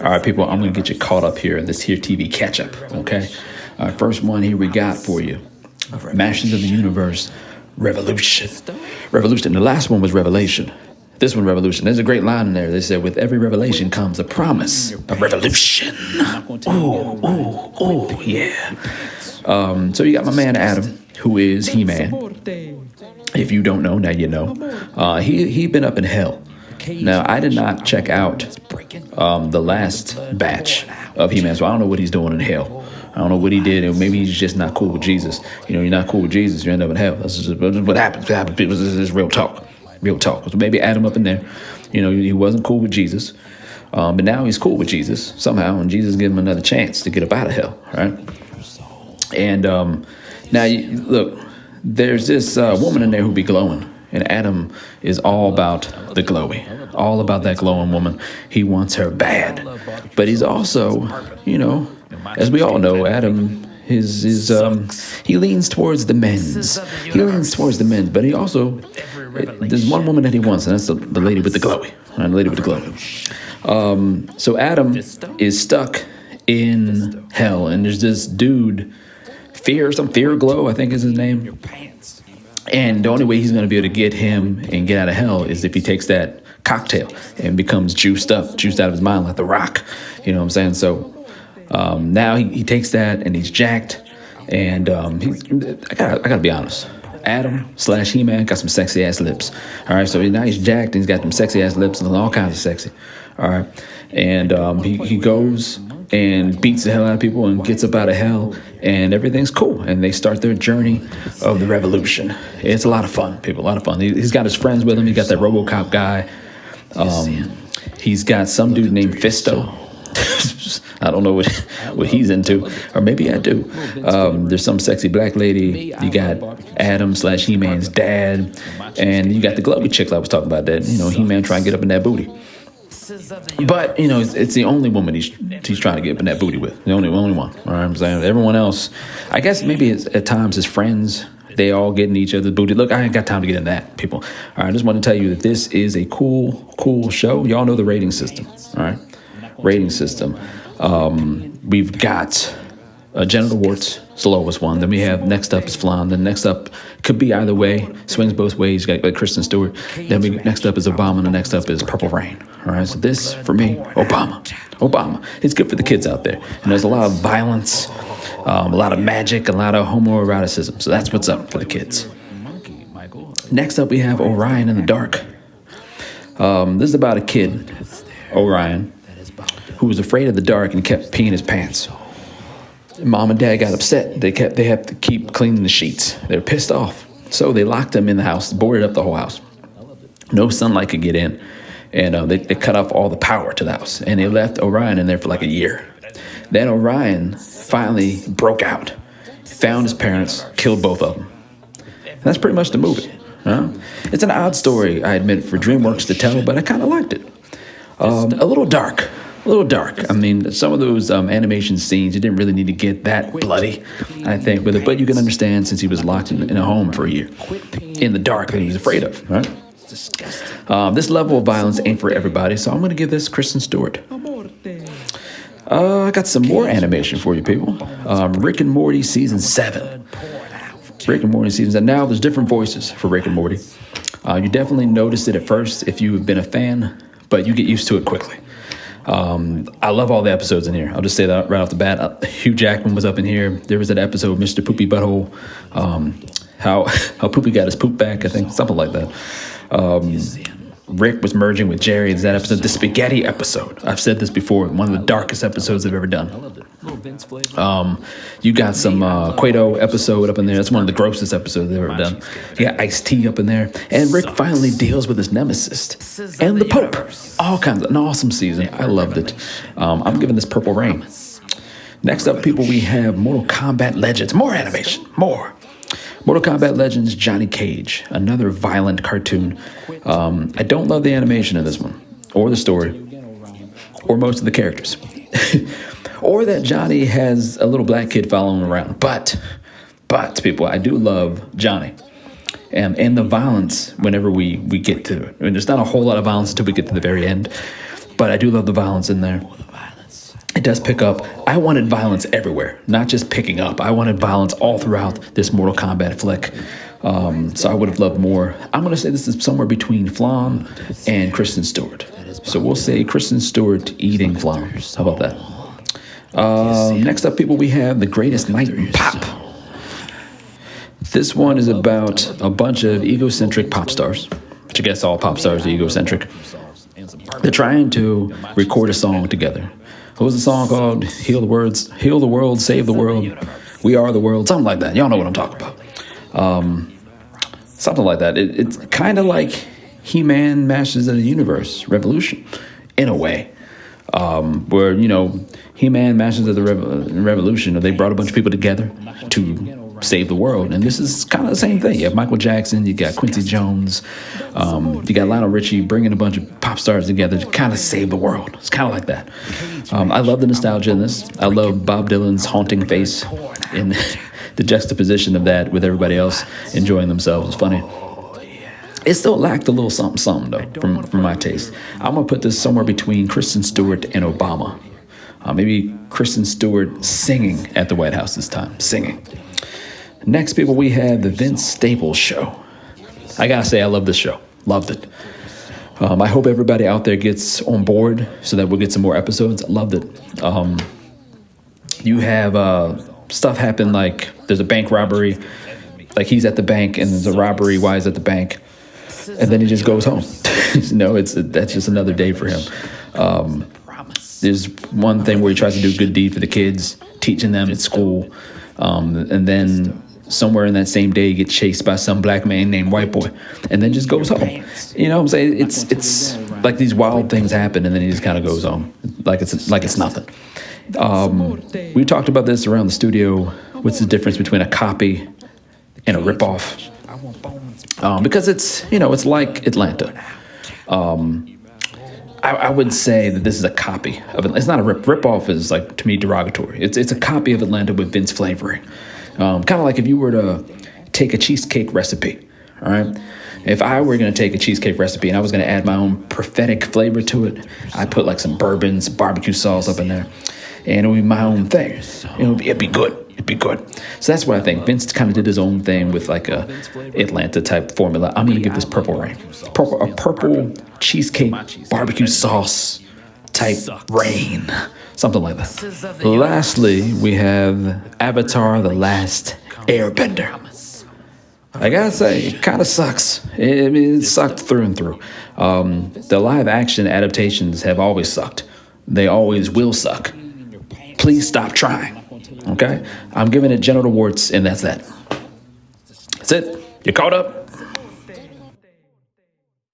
All right, people, I'm going to get you caught up here in this here TV catch-up, okay? All right, first one here we got for you. Masters of the Universe, Revolution. Revolution. The last one was Revelation. This one, Revolution. There's a great line in there. They said, with every revelation comes a promise of revolution. Oh, yeah. So you got my man Adam, who is He-Man. If you don't know, now you know. He been up in hell. Now, I did not check out the last batch of He-Man, so I don't know what he's doing in hell. I don't know what he did, and maybe he's just not cool with Jesus. You know, you're not cool with Jesus, you end up in hell. That's just what happens. What happens, people. This is real talk. Real talk. So maybe Adam up in there, you know, he wasn't cool with Jesus, but now he's cool with Jesus somehow, and Jesus gave him another chance to get up out of hell, right? And now, look, there's this woman in there who be glowing. And Adam is all about the glowy, all about that glowing woman. He wants her bad. But he's also, you know, as we all know, Adam he leans towards the men's. He leans towards the men's, but he also, there's one woman that he wants, and that's the lady with the glowy. Right, the lady with the glowy. So Adam is stuck in hell, and there's this dude, Fear Glow, I think is his name. And the only way he's going to be able to get him and get out of hell is if he takes that cocktail and becomes juiced out of his mind like The Rock. You know what I'm saying? So now he takes that and he's jacked. And I gotta be honest. Adam / He-Man got some sexy ass lips. All right, so now he's jacked and he's got some sexy ass lips and all kinds of sexy. All right, and he goes and beats the hell out of people and gets up out of hell, and everything's cool. And they start their journey of the revolution. It's a lot of fun, people, a lot of fun. He's got his friends with him. He got that RoboCop guy. He's got some dude named Fisto. I don't know what he's into, or maybe I do. There's some sexy black lady. You got Adam / He-Man's dad, and you got the glowy chick I was talking about. That, you know, He-Man trying to get up in that booty. But, you know, it's the only woman he's trying to get up in that booty with. The only one. All right, I'm saying everyone else, I guess maybe at times his friends, they all get in each other's booty. Look, I ain't got time to get in that, people. All right, I just want to tell you that this is a cool show. Y'all know the rating system. All right, rating system. We've got genital warts. It's the lowest one. Then we have next up is flan. Then next up could be either way. Swings both ways. You got Kristen Stewart. Then next up is Obama. And the next up is Purple Rain. All right. So this for me, Obama. It's good for the kids out there. And there's a lot of violence, a lot of magic, a lot of homoeroticism. So that's what's up for the kids. Next up we have Orion in the Dark. This is about a kid, Orion, who was afraid of the dark and kept peeing his pants. Mom and Dad got upset. They had to keep cleaning the sheets. They were pissed off. So they locked him in the house, boarded up the whole house. No sunlight could get in. And they cut off all the power to the house. And they left Orion in there for like a year. Then Orion finally broke out, found his parents, killed both of them. And that's pretty much the movie. It's an odd story, I admit, for DreamWorks to tell, but I kind of liked it. A little dark. I mean, some of those animation scenes, you didn't really need to get that bloody, I think, with it. But you can understand since he was locked in a home for a year, in the dark, that he was afraid of, right? This level of violence ain't for everybody, so I'm going to give this Kristen Stewart. I got some more animation for you, people. Rick and Morty Season 7. Rick and Morty Season 7. Now, there's different voices for Rick and Morty. You definitely noticed it at first if you've been a fan, but you get used to it quickly. I love all the episodes in here. I'll just say that right off the bat. Hugh Jackman was up in here. There was that episode, Mr. Poopy Butthole, how Poopy got his poop back, I think, something like that. Rick was merging with Jerry. Is that episode, the spaghetti episode? I've said this before, one of the darkest episodes I've ever done. You got some Quato episode up in there. That's one of the grossest episodes I've ever done. You got Ice-T up in there. And Rick finally deals with his nemesis and the Pope. All kinds of an awesome season. I loved it. I'm giving this Purple Rain. Next up, people, we have Mortal Kombat Legends. More animation. More. Mortal Kombat Legends, Johnny Cage, another violent cartoon. I don't love the animation in this one, or the story, or most of the characters, or that Johnny has a little black kid following him around. But people, I do love Johnny. And the violence whenever we get to it. I mean, there's not a whole lot of violence until we get to the very end, but I do love the violence in there. it does pick up. I wanted violence everywhere, not just picking up. I wanted violence all throughout this Mortal Kombat flick. So I would have loved more. I'm going to say this is somewhere between Flan and Kristen Stewart. So we'll say Kristen Stewart eating Flan. How about that? Next up, people, we have The Greatest Night in Pop. This one is about a bunch of egocentric pop stars, which I guess all pop stars are egocentric. They're trying to record a song together. What was the song called? Heal the world, save the world, we are the world, something like that. Y'all know what I'm talking about. Something like that. It's kind of like He-Man Masters of the Universe Revolution, in a way, where, you know, He-Man Masters of the Revolution, they brought a bunch of people together to save the world, and this is kind of the same thing. You have Michael Jackson, you got Quincy Jones, you got Lionel Richie bringing a bunch of pop stars together to kind of save the world. It's kind of like that. I love the nostalgia in this. I love Bob Dylan's haunting face in the juxtaposition of that with everybody else enjoying themselves. It's funny. It still lacked a little something though, from my taste. I'm gonna put this somewhere between Kristen Stewart and Obama. Maybe Kristen Stewart singing at the White House this time, singing. Next, people, we have The Vince Staples Show. I gotta say, I love this show. Loved it. I hope everybody out there gets on board so that we'll get some more episodes. I loved it. You have stuff happen like there's a bank robbery, like he's at the bank and there's a robbery while he's at the bank, and then he just goes home. That's just another day for him. There's one thing where he tries to do a good deed for the kids, teaching them at school, and then somewhere in that same day, he gets chased by some black man named White Boy, and then just goes home. You know what I'm saying? It's like these wild things happen, and then he just kind of goes home, like it's nothing. We talked about this around the studio. What's the difference between a copy and a ripoff? Because it's like Atlanta. I would say that this is a copy of it. It's not a ripoff. Is like, to me, derogatory. It's a copy of Atlanta with Vince flavoring. Kind of like if you were to take a cheesecake recipe, all right? If I were going to take a cheesecake recipe and I was going to add my own prophetic flavor to it, I'd put like some bourbon, some barbecue sauce up in there, and it would be my own thing. It'd be good. It'd be good. So that's what I think. Vince kind of did his own thing with like a Atlanta type formula. I'm going to give this Purple Rain. A purple cheesecake barbecue sauce type rain. Something like that. Lastly, we have Avatar: The Last Airbender. I gotta say, it kind of sucks. It sucked through and through. The live action adaptations have always sucked. They always will suck. Please stop trying. Okay? I'm giving it genital warts, and that's that. That's it. You caught up?